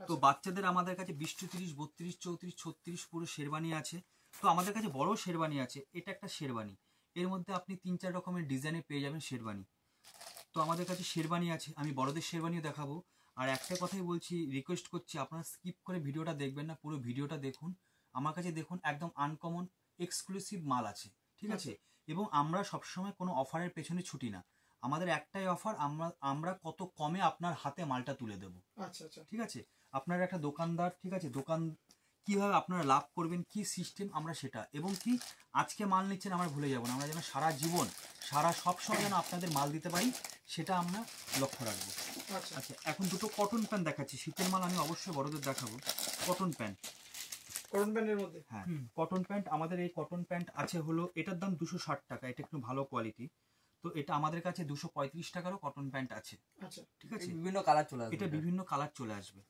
তো বাচ্চাদের আমাদের কাছে 20-30, 32, 34, 36 পুরো শেরবানি আছে। তো আমাদের কাছে বড় শেরবানি আছে। এটা একটা শেরবানি, এর মধ্যে আপনি 3-4 রকমের ডিজাইনে পেয়ে যাবেন শেরবানি। তো আমাদের কাছে শেরবানি আছে, আমি বড়দের শেরবানিও দেখাবো। আর একটা কথাই বলছি, রিকোয়েস্ট করছি আপনারা স্কিপ করে ভিডিওটা দেখবেন না, পুরো ভিডিওটা দেখুন। আমার কাছে দেখুন একদম আনকমন এক্সক্লুসিভ মাল আছে, ঠিক আছে। এবং আমরা সবসময় কোনো অফারের পেছনে ছুটি না। আমাদের একটাই অফার, আমরা কত কমে আপনার হাতে মালটা তুলে দেবো। আচ্ছা আচ্ছা, ঠিক আছে। আপনার একটা দোকানদার, ঠিক আছে, দোকান কিভাবে আপনারা লাভ করবেন, কি সিস্টেম, আমরা সেটা, এবং কি আজকে মাল নিচ্ছেন আমরা ভুলে যাবো না, আমরা যেন সারা জীবন সবসময় যেন আপনাদের মাল দিতে পারি, সেটা আমরা লক্ষ্য রাখবো। আচ্ছা, এখন দুটো কটন প্যান্ট দেখাচ্ছি, শীতের মাল আমি অবশ্যই বড়দের দেখাবো। কটন প্যান্ট, কটন প্যান্টের মধ্যে, হ্যাঁ কটন প্যান্ট। আমাদের এই কটন প্যান্ট আছে হলো, এটার দাম 260 টাকা, এটা একটু ভালো কোয়ালিটি। তো এটা আমাদের কাছে 235 টাকারও কটন প্যান্ট আছে। আচ্ছা, ঠিক আছে, বিভিন্ন কালার চলে আসবে, এটা বিভিন্ন কালার চলে আসবে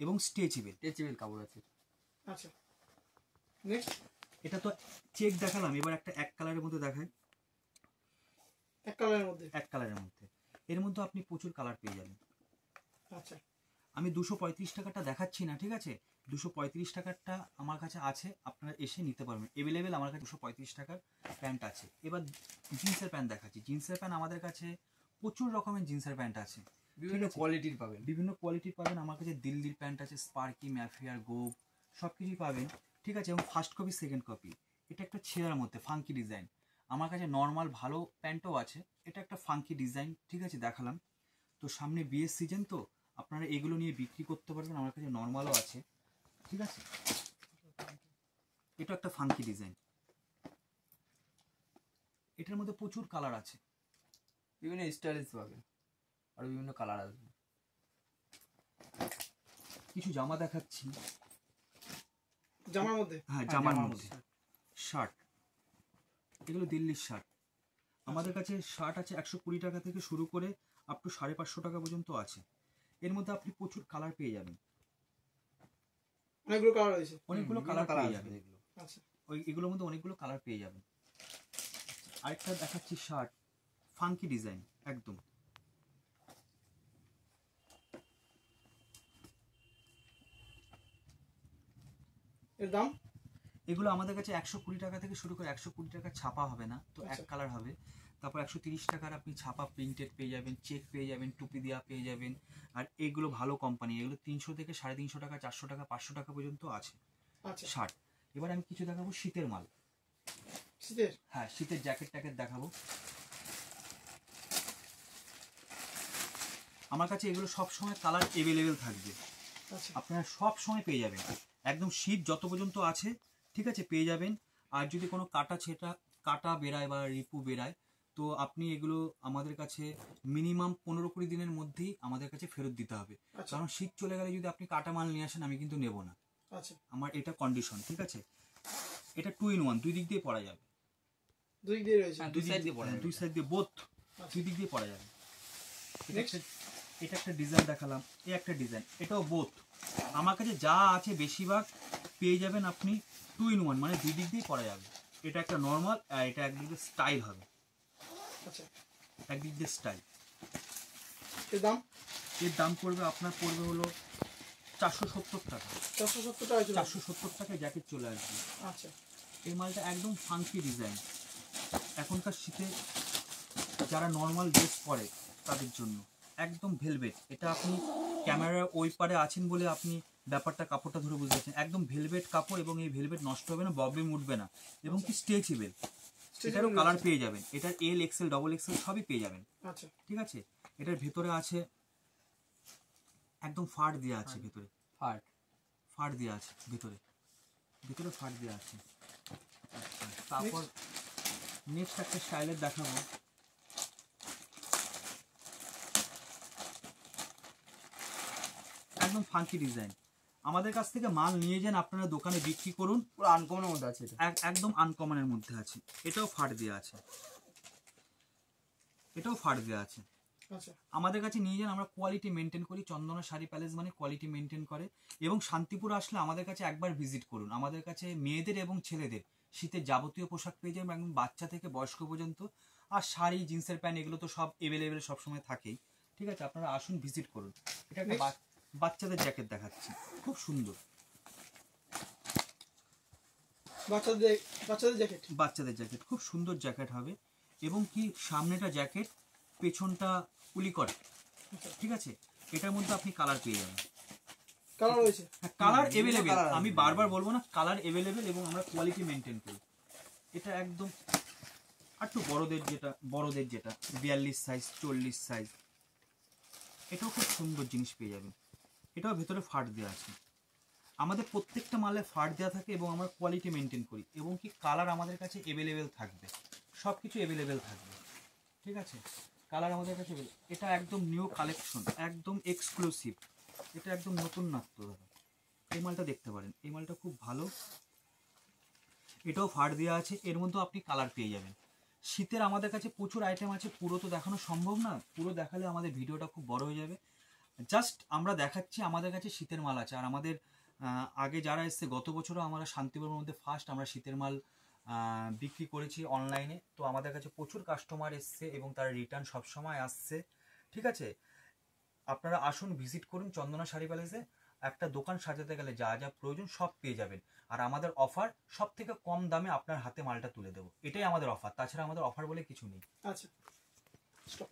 এবং স্ট্রেচেবল কাপড় আছে। আচ্ছা, নেক্সট এটা তো চেক দেখালাম, এবার একটা এক কালারের মধ্যে দেখাই। এক কালারের মধ্যে, এক কালারের মধ্যে, এর মধ্যে আপনি প্রচুর কালার পেয়ে যাবেন। আচ্ছা, আমি 235 টাকাটা দেখাচ্ছি না, ঠিক আছে, 235 টাকারটা আমার কাছে আছে, আপনারা এসে নিতে পারবেন, অ্যাভেলেবেল আমার কাছে 235 টাকার প্যান্ট আছে। এবার জিন্সের প্যান্ট দেখাচ্ছি। জিন্সের প্যান্ট আমাদের কাছে প্রচুর রকমের জিন্সের প্যান্ট আছে, বিভিন্ন কোয়ালিটির পাবেন, বিভিন্ন কোয়ালিটির পাবেন। আমার কাছে দিল্লির প্যান্ট আছে, স্পার্কি, ম্যাফিয়ার, গোভ, সব কিছুই পাবেন, ঠিক আছে। এবং ফার্স্ট কপি, সেকেন্ড কপি। এটা একটা ছেঁড়ার মধ্যে ফাঙ্কি ডিজাইন। আমার কাছে নর্মাল ভালো প্যান্টও আছে, এটা একটা ফাঙ্কি ডিজাইন, ঠিক আছে, দেখালাম। তো সামনে বিয়ের সিজন, তো আপনারা এগুলো নিয়ে বিক্রি করতে পারবেন। আমার কাছে নর্মালও আছে, ঠিক আছে। এটা একটা ফাঙ্কি ডিজাইন, এটার মধ্যে প্রচুর কালার আছে, বিভিন্ন স্টাইলিশ পাবেন, আর বিভিন্ন কালার আসবে। কিছু জামা দেখাচ্ছি, জামার মধ্যে, হ্যাঁ জামার মধ্যে শার্ট, এগুলো দিল্লির শার্ট। আমাদের কাছে শার্ট আছে 120 টাকা থেকে শুরু করে আপ টু 550 টাকা পর্যন্ত আছে। এর মধ্যে আপনি প্রচুর কালার পেয়ে যাবেন, অনেকগুলো কালার রয়েছে, অনেকগুলো কালার পেয়ে যাবেন। আচ্ছা, এগুলোর মধ্যে অনেকগুলো কালার পেয়ে যাবেন। আরেকটা দেখাচ্ছি শার্ট, ফাঙ্কি ডিজাইন একদম। এর দাম, এগুলো আমাদের কাছে 120 টাকা থেকে শুরু করে, 120 টাকা ছাপা হবে না, তো এক কালার হবে। তারপর 130 টাকার আপনি ছাপা প্রিন্টেড পেয়ে যাবেন, চেক পেয়ে যাবেন, টুপি দেওয়া পেয়ে যাবেন। আর এগুলো ভালো কোম্পানি, এগুলো 300 থেকে 350 টাকা, 400 টাকা, 500 টাকা পর্যন্ত আছে শার্ট। এবার আমি কিছু দেখাবো শীতের মাল, শীতের, হ্যাঁ শীতের জ্যাকেট ট্যাকেট দেখাবো। আমার কাছে এগুলো সবসময় কালার অ্যাভেলেবেল থাকবে, আপনারা সব সময় পেয়ে যাবেন, একদম শীত যত পর্যন্ত আছে, ঠিক আছে, পেয়ে যাবেন। আর যদি কোনো কাটা বেরায় বা রিপু বেরায়, তো আপনি এগুলো আমাদের কাছে মিনিমাম 15-20 দিনের মধ্যেই আমাদের কাছে ফেরত দিতে হবে। কারণ শীত চলে গেলে যদি আপনি কাটা মাল নিয়ে আসেন, আমি কিন্তু নেব না, আমার এটা কন্ডিশন, ঠিক আছে। এটা 2 in 1, দুই দিক দিয়ে পরা যাবে, দুই দিক দিয়ে রয়েছে, দুই সাইড দিয়ে পরা যাবে, দুই সাইড দিয়ে বোথ, দুই দিক দিয়ে পরা যাবে। এটা একটা ডিজাইন দেখালাম, এই একটা ডিজাইন, এটাও বোথ। আমার কাছে যা আছে বেশিরভাগ পেয়ে যাবেন আপনি 2 in 1, মানে দুই দিক দিয়ে পরা যাবে। এটা একটা নর্মাল, আর এটা একদিক দিয়ে স্টাইল হবে, একদিক দিয়ে স্টাইল। এর দাম পড়বে আপনার, পড়বে হলো 470 টাকা। 470 টাকায় জ্যাকেট চলে আসবে। আচ্ছা, এই মালটা একদম ফাঙ্কি ডিজাইন, এখনকার শীতে যারা নর্মাল ড্রেস পরে তাদের জন্য একদম ভেলভেট। এটা আপনি ক্যামেরার ওই পারে আছেন বলে আপনি ব্যাপারটা, কাপড়টা ধরে বুঝতে পারছেন, একদম ভেলভেট কাপড়, এবং এই ভেলভেট নষ্ট হবে না, প্রবলেম উঠবে না, এবং কি স্ট্রেচেবল। এটারও কালার পেয়ে যাবেন, এটার এল, এক্সেল, ডবল এক্সেল সবই পেয়ে যাবেন, ঠিক আছে। এটার ভেতরে আছে একদম ফাট দেওয়া আছে, ভেতরে ফাট দেওয়া আছে, ভেতরে ফাট দেওয়া আছে। তারপর নেক্সট একটা স্টাইলের দেখাবো, একদম ফাঙ্কি ডিজাইন। আমাদের কাছ থেকে মাল নিয়ে যান, আপনারা দোকানে বিক্রি করুন, পুরো আনকমনের মধ্যে আছে, একদম আনকমনের মধ্যে আছে। এটাও ফাট দেওয়া আছে, এটাও ফাট দেওয়া আছে। আমাদের কাছে নিয়ে যান, আমরা কোয়ালিটি মেনটেন করি। চন্দনা শাড়ি প্যালেস মানে কোয়ালিটি মেনটেন করে। এবং শান্তিপুর আসলে আমাদের কাছে একবার ভিজিট করুন। আমাদের কাছে মেয়েদের এবং ছেলেদের শীতের যাবতীয় পোশাক পেয়ে যাবেন, একদম বাচ্চা থেকে বয়স্ক পর্যন্ত। আর শাড়ি, জিন্সের প্যান্ট, এগুলো তো সব অ্যাভেলেবেল সবসময় থাকেই, ঠিক আছে। আপনারা আসুন, ভিজিট করুন। এটা একটা বাচ্চাদের জ্যাকেট দেখাচ্ছি, খুব সুন্দর বাচ্চাদের বাচ্চাদের জ্যাকেট। বাচ্চাদের জ্যাকেট, খুব সুন্দর জ্যাকেট হবে এবং কি সামনেটা জ্যাকেট, পেছনটা উলি করা, ঠিক আছে। এটার মধ্যে আপনি কালার পেয়ে যাবেন, কালার রয়েছে। কালার বিভিন্ন এভেলেবেল, colour আমি available। বারবার বলবো না, কালার এভেলেবেল এবং আমরা কোয়ালিটি মেনটেন করি। এটা একদম একটু বড়দের যেটা 42 সাইজ 40 সাইজ, এটাও খুব সুন্দর জিনিস পেয়ে যাবেন। এটাও ভেতরে ফাট দেওয়া আছে। আমাদের প্রত্যেকটা মালে ফাট দেওয়া থাকে এবং আমরা কোয়ালিটি মেনটেন করি এবং কি কালার আমাদের কাছে এভেলেবেল থাকবে, সব কিছু এভেলেবেল থাকবে, ঠিক আছে। কালার আমাদের কাছে এটা একদম নিউ কালেকশন, একদম এক্সক্লুসিভ, এটা একদম নতুন নাট্য দাদা। এই মালটা দেখতে পারেন, এই মালটা খুব ভালো, এটাও ফাট দেওয়া আছে, এর মধ্যেও আপনি কালার পেয়ে যাবেন। শীতের আমাদের কাছে প্রচুর আইটেম আছে, পুরো তো দেখানো সম্ভব না, পুরো দেখালে আমাদের ভিডিওটা খুব বড় হয়ে যাবে। জাস্ট আমরা দেখাচ্ছি আমাদের কাছে শীতের মাল আছে। আর আমাদের আগে যারা এসছে, গত বছরও আমরা শান্তিপুরের মধ্যে ফার্স্ট আমরা শীতের মাল বিক্রি করেছি অনলাইনে। তো আমাদের কাছে প্রচুর কাস্টমার এসছে এবং তারা রিটার্ন সবসময় আসছে, ঠিক আছে। আপনারা আসুন, ভিজিট করুন চন্দনা শাড়ি প্যালেসে। একটা দোকান সাজাতে গেলে যা যা প্রয়োজন সব পেয়ে যাবেন। আর আমাদের অফার, সব থেকে কম দামে আপনার হাতে মালটা তুলে দেবো, এটাই আমাদের অফার, তাছাড়া আমাদের অফার বলে কিছু নেই। আচ্ছা, স্টপ।